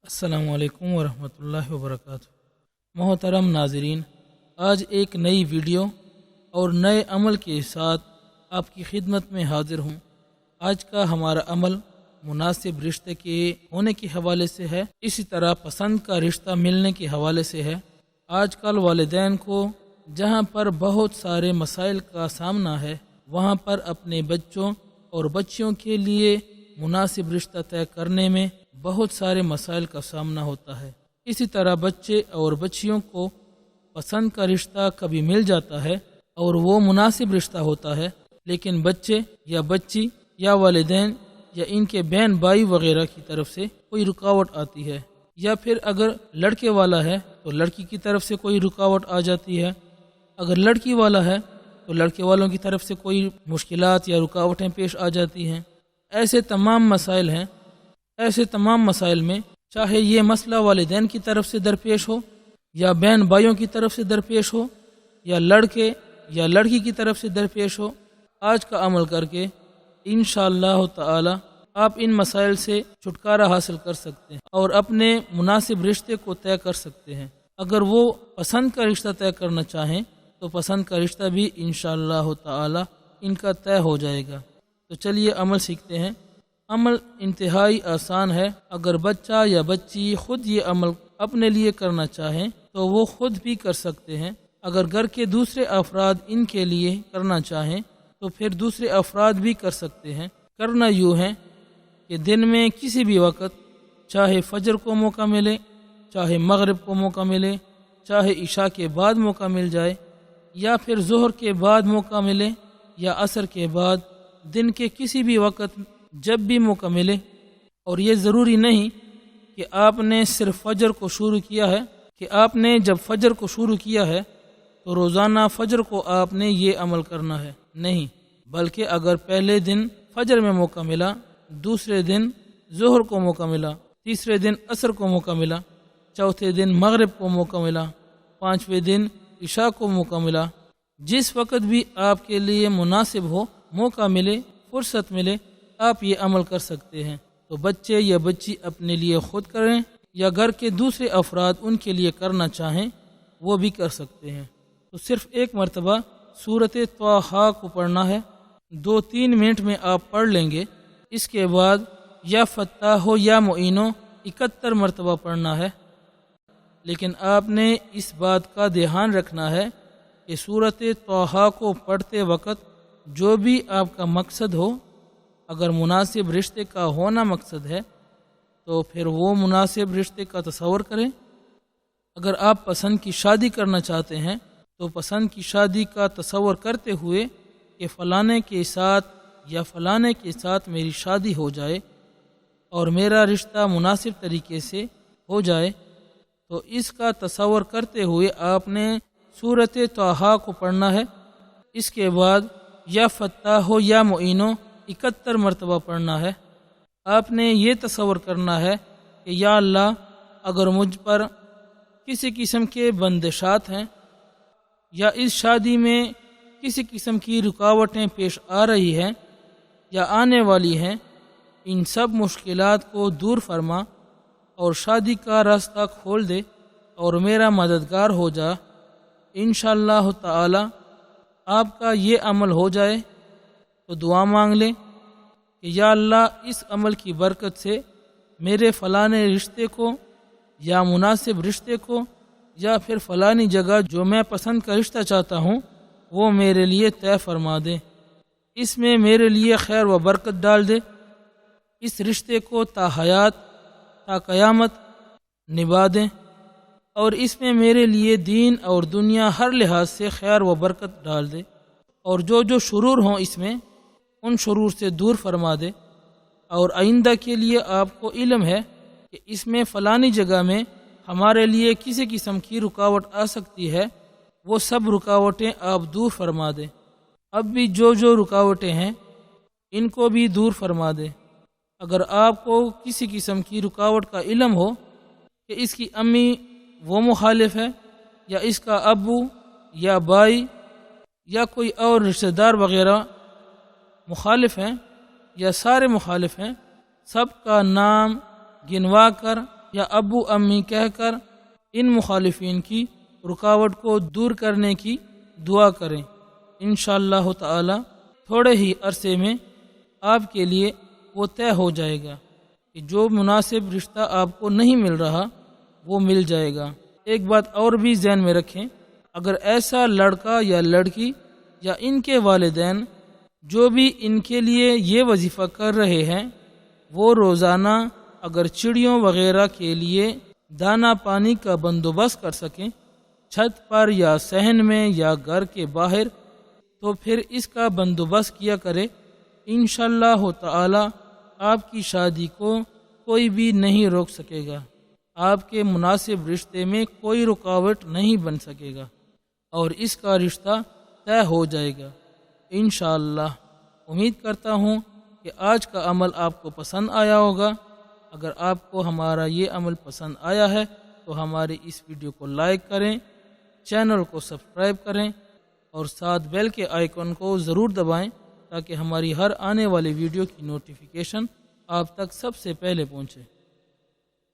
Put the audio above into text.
السلام علیکم ورحمۃ اللہ وبرکاتہ۔ محترم ناظرین، آج ایک نئی ویڈیو اور نئے عمل کے ساتھ آپ کی خدمت میں حاضر ہوں۔ آج کا ہمارا عمل مناسب رشتے کے ہونے کے حوالے سے ہے، اسی طرح پسند کا رشتہ ملنے کے حوالے سے ہے۔ آج کل والدین کو جہاں پر بہت سارے مسائل کا سامنا ہے، وہاں پر اپنے بچوں اور بچیوں کے لیے مناسب رشتہ طے کرنے میں بہت سارے مسائل کا سامنا ہوتا ہے۔ اسی طرح بچے اور بچیوں کو پسند کا رشتہ کبھی مل جاتا ہے اور وہ مناسب رشتہ ہوتا ہے، لیکن بچے یا بچی یا والدین یا ان کے بہن بھائی وغیرہ کی طرف سے کوئی رکاوٹ آتی ہے، یا پھر اگر لڑکے والا ہے تو لڑکی کی طرف سے کوئی رکاوٹ آ جاتی ہے، اگر لڑکی والا ہے تو لڑکے والوں کی طرف سے کوئی مشکلات یا رکاوٹیں پیش آ جاتی ہیں۔ ایسے تمام مسائل میں چاہے یہ مسئلہ والدین کی طرف سے درپیش ہو یا بہن بھائیوں کی طرف سے درپیش ہو یا لڑکے یا لڑکی کی طرف سے درپیش ہو، آج کا عمل کر کے انشاءاللہ تعالی آپ ان مسائل سے چھٹکارا حاصل کر سکتے ہیں اور اپنے مناسب رشتے کو طے کر سکتے ہیں۔ اگر وہ پسند کا رشتہ طے کرنا چاہیں تو پسند کا رشتہ بھی انشاءاللہ تعالی ان کا طے ہو جائے گا۔ تو چلیے عمل سیکھتے ہیں۔ عمل انتہائی آسان ہے۔ اگر بچہ یا بچی خود یہ عمل اپنے لیے کرنا چاہیں تو وہ خود بھی کر سکتے ہیں۔ اگر گھر کے دوسرے افراد ان کے لیے کرنا چاہیں تو پھر دوسرے افراد بھی کر سکتے ہیں۔ کرنا یوں ہے کہ دن میں کسی بھی وقت، چاہے فجر کو موقع ملے، چاہے مغرب کو موقع ملے، چاہے عشاء کے بعد موقع مل جائے، یا پھر ظہر کے بعد موقع ملے یا عصر کے بعد، دن کے کسی بھی وقت جب بھی موقع ملے، اور یہ ضروری نہیں کہ آپ نے صرف فجر کو شروع کیا ہے، کہ آپ نے جب فجر کو شروع کیا ہے تو روزانہ فجر کو آپ نے یہ عمل کرنا ہے، نہیں، بلکہ اگر پہلے دن فجر میں موقع ملا، دوسرے دن ظہر کو موقع ملا، تیسرے دن عصر کو موقع ملا، چوتھے دن مغرب کو موقع ملا، پانچویں دن عشاء کو موقع ملا، جس وقت بھی آپ کے لیے مناسب ہو، موقع ملے، فرصت ملے، آپ یہ عمل کر سکتے ہیں۔ تو بچے یا بچی اپنے لیے خود کریں یا گھر کے دوسرے افراد ان کے لیے کرنا چاہیں وہ بھی کر سکتے ہیں۔ تو صرف ایک مرتبہ سورۃ طٰہٰ کو پڑھنا ہے، 2-3 منٹ میں آپ پڑھ لیں گے۔ اس کے بعد یا فتاح یا معینو 71 مرتبہ پڑھنا ہے، لیکن آپ نے اس بات کا دھیان رکھنا ہے کہ سورۃ طٰہٰ کو پڑھتے وقت جو بھی آپ کا مقصد ہو، اگر مناسب رشتے کا ہونا مقصد ہے تو پھر وہ مناسب رشتے کا تصور کریں۔ اگر آپ پسند کی شادی کرنا چاہتے ہیں تو پسند کی شادی کا تصور کرتے ہوئے کہ فلانے کے ساتھ یا فلانے کے ساتھ میری شادی ہو جائے اور میرا رشتہ مناسب طریقے سے ہو جائے، تو اس کا تصور کرتے ہوئے آپ نے سورۃ طٰہٰ کو پڑھنا ہے۔ اس کے بعد یا فتاح یا معینو 71 مرتبہ پڑھنا ہے۔ آپ نے یہ تصور کرنا ہے کہ یا اللہ، اگر مجھ پر کسی قسم کے بندشات ہیں یا اس شادی میں کسی قسم کی رکاوٹیں پیش آ رہی ہیں یا آنے والی ہیں، ان سب مشکلات کو دور فرما اور شادی کا راستہ کھول دے اور میرا مددگار ہو جا۔ انشاءاللہ تعالی آپ کا یہ عمل ہو جائے تو دعا مانگ لیں کہ یا اللہ، اس عمل کی برکت سے میرے فلانے رشتے کو یا مناسب رشتے کو یا پھر فلانی جگہ جو میں پسند کا رشتہ چاہتا ہوں وہ میرے لیے طے فرما دے، اس میں میرے لیے خیر و برکت ڈال دے، اس رشتے کو تا حیات تا قیامت نبھا دیں، اور اس میں میرے لیے دین اور دنیا ہر لحاظ سے خیر و برکت ڈال دے، اور جو شرور ہوں اس میں ان شرور سے دور فرما دے، اور آئندہ کے لیے آپ کو علم ہے کہ اس میں فلانی جگہ میں ہمارے لیے کسی قسم کی رکاوٹ آ سکتی ہے، وہ سب رکاوٹیں آپ دور فرما دیں۔ اب بھی جو رکاوٹیں ہیں ان کو بھی دور فرما دے۔ اگر آپ کو کسی قسم کی رکاوٹ کا علم ہو کہ اس کی امی وہ مخالف ہے یا اس کا ابو یا بھائی یا کوئی اور رشتہ دار وغیرہ مخالف ہیں یا سارے مخالف ہیں، سب کا نام گنوا کر یا ابو امی کہہ کر ان مخالفین کی رکاوٹ کو دور کرنے کی دعا کریں۔ انشاءاللہ تعالی تھوڑے ہی عرصے میں آپ کے لیے وہ طے ہو جائے گا کہ جو مناسب رشتہ آپ کو نہیں مل رہا وہ مل جائے گا۔ ایک بات اور بھی ذہن میں رکھیں، اگر ایسا لڑکا یا لڑکی یا ان کے والدین جو بھی ان کے لیے یہ وظیفہ کر رہے ہیں وہ روزانہ اگر چڑیوں وغیرہ کے لیے دانہ پانی کا بندوبست کر سکیں چھت پر یا صحن میں یا گھر کے باہر، تو پھر اس کا بندوبست کیا کرے۔ انشاءاللہ تعالی آپ کی شادی کو کوئی بھی نہیں روک سکے گا، آپ کے مناسب رشتے میں کوئی رکاوٹ نہیں بن سکے گا اور اس کا رشتہ طے ہو جائے گا انشاءاللہ۔ امید کرتا ہوں کہ آج کا عمل آپ کو پسند آیا ہوگا۔ اگر آپ کو ہمارا یہ عمل پسند آیا ہے تو ہماری اس ویڈیو کو لائک کریں، چینل کو سبسکرائب کریں اور ساتھ بیل کے آئیکن کو ضرور دبائیں تاکہ ہماری ہر آنے والی ویڈیو کی نوٹیفیکیشن آپ تک سب سے پہلے پہنچے۔